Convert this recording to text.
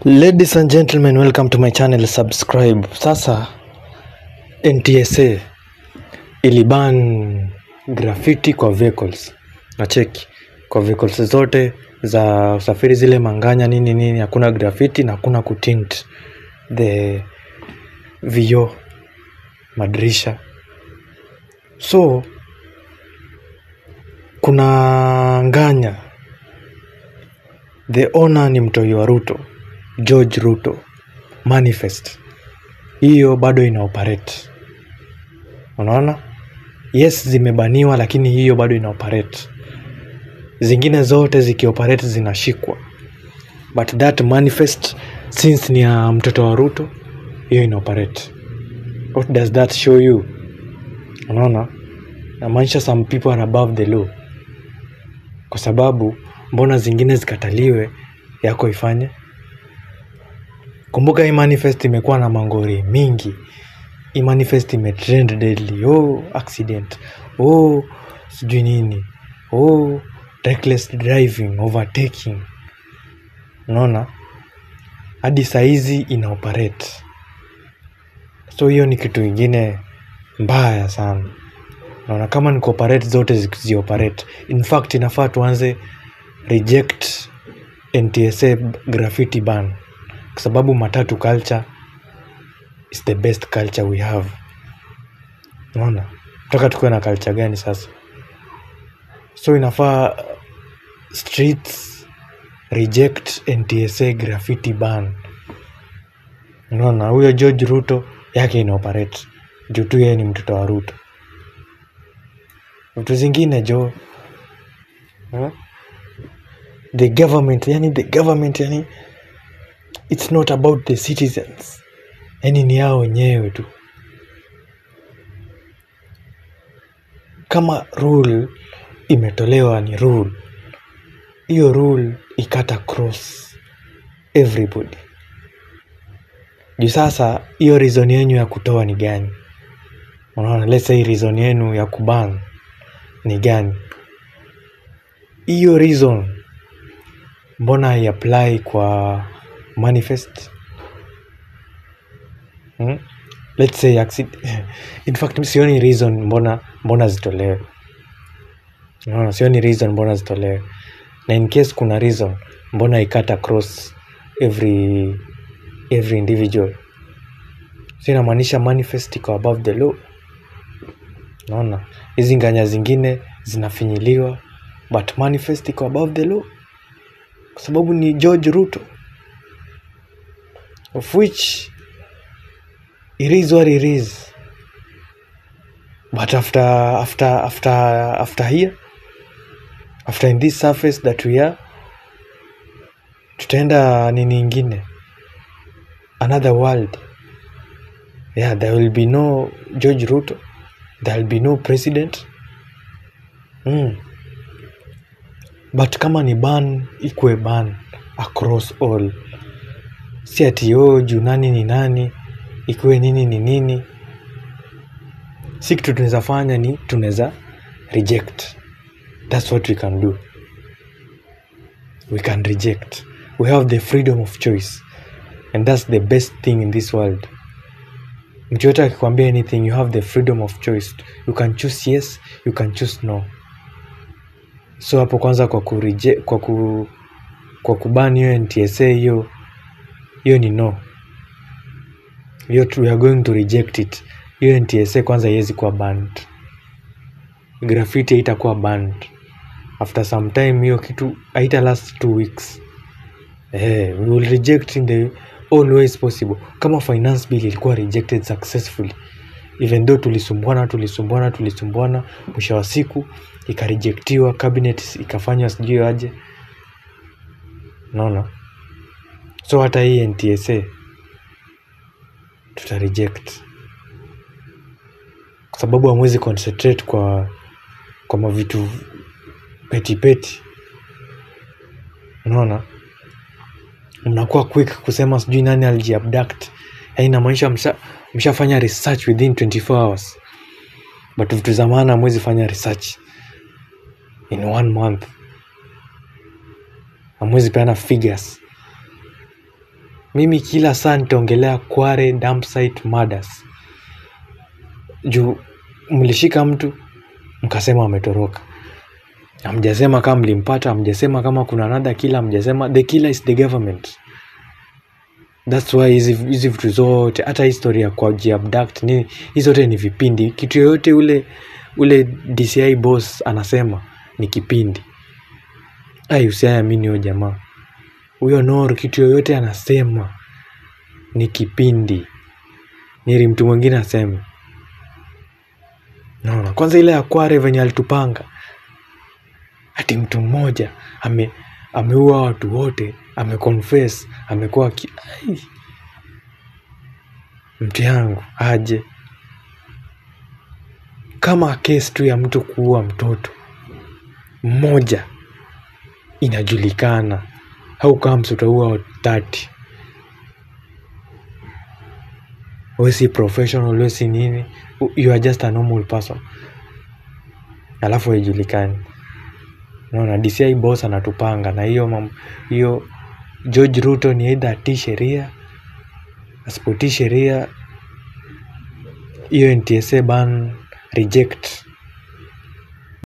Ladies and gentlemen, welcome to my channel. Subscribe. Sasa NTSA iliban graffiti kwa vehicles. Na cheki kwa vehicles zote za usafiri zile manganya nini hakuna graffiti na hakuna kutint the vioo madirisha. So kuna nganya, the owner ni mtoi wa Ruto, George Ruto. Manifest hiyo bado ina operate. Unaona? Yes, zimebaniwa lakini hiyo bado ina operate. Zingine zote zikioperate zinashikwa. But that manifest since ni ya mtoto wa Ruto, hiyo ina operate. What does that show you? Unaona? Inamaanisha some people are above the law. Kwa sababu mbona zingine zikataliwe yako ifanye? Kumbuka hii manifest imekuwa na mangori mingi. Hii manifest imetrend deadly. Accident. Sijui nini. Reckless driving, overtaking. Unaona? Hadi saizi ina operate. So hiyo ni kitu ingine mbaya sana. Unaona, kama ni cooperate zote zioperate. In fact inafaa tuanze reject NTSA graffiti ban. Kwa sababu matatu culture is the best culture we have. Unaona? Tutaka tukue na culture gani sasa? So inafaa streets reject NTSA graffiti ban. Unaona? Huyo George Ruto yake ina operate. Juu tu yeye ni mtoto wa Ruto. Vitu zingine the government it's not about the citizens. Yani ni yao wenyewe tu. Kama rule imetolewa ni rule. Hiyo rule ikata cross everybody. Juu sasa hiyo reason yenu ya kutoa ni gani? Unaona, let's say reason yenu ya kuban ni gani? Hiyo reason mbona i-apply kwa manifest? Let's say in fact sioni reason mbona zitolewe. No, sioni reason mbona zitolewe. Na in case kuna reason mbona ikata cross every individual. Sina maanisha manifest iko above the law. Unaona? Hizi nganya zingine zinafinyiliwa, but manifest iko above the law. Kwa sababu ni George Ruto. Of which it is what it is. But after here, after in this surface that we are, tutaenda nini ingine? Another world. Yeah, there will be no George Ruto. There will be no president. But kama ni ban, ikue ban across all. Si ati juu nani ni nani, ikue nini ni nini. Si kitu tunaweza fanya ni tunaweza reject. That's what we can do. We can reject. We have the freedom of choice. And that's the best thing in this world. Mtu yote akikwambia anything, you have the freedom of choice. You can choose yes, you can choose no. So hapo kwanza kwa kubani hiyo NTSA hiyo ni no. We are going to reject it. Hiyo NTSA kwanza haiwezi kuwa banned. Graffiti haitakuwa banned. After some time hiyo kitu haita last 2 weeks. We will reject in the all ways possible. Kama finance bill ilikuwa rejected successfully, even though tulisumbuana, mwisho wa siku ikarejectiwa, cabinet ikafanywa sijui aje. Unaona? So hata hii NTSA tuta reject. Kwa sababu hamwezi concentrate kwa mavitu peti. Unaona? Mnakuwa quick kusema sijui nani alijiabduct. Inamaanisha mshafanya research within 24 hours. But vitu za maana hamwezi fanya research in 1 month. Hamwezi peana figures. Mimi kila saa nitaongelea Kware dump site murders. Juu mlishika mtu mkasema ametoroka. Hamjasema kama mlimpata, hamjasema kama kuna another killer, hamjasema the killer is the government. That's why hizi vitu zote, hata historia kwa abduct nini, hizo zote ni vipindi. Kitu yoyote ule DCI boss anasema ni kipindi. Usiamini huyo jamaa. Huyo Noro kitu yoyote anasema ni kipindi. Nili mtu mwingine aseme. Naona kwanza ile ya Kware venye alitupanga. Ati mtu mmoja ameua watu wote, ameconfess, amekuwa mtu yangu aje. Kama case tu ya mtu kuua mtoto mmoja inajulikana, how comes utaua 30? Wewe si professional, wewe si nini, you are just a normal person, alafu haijulikani. Naona DCI boss anatupanga na hiyo George Ruto ni either atii sheria, asipotii sheria hiyo NTSA ban reject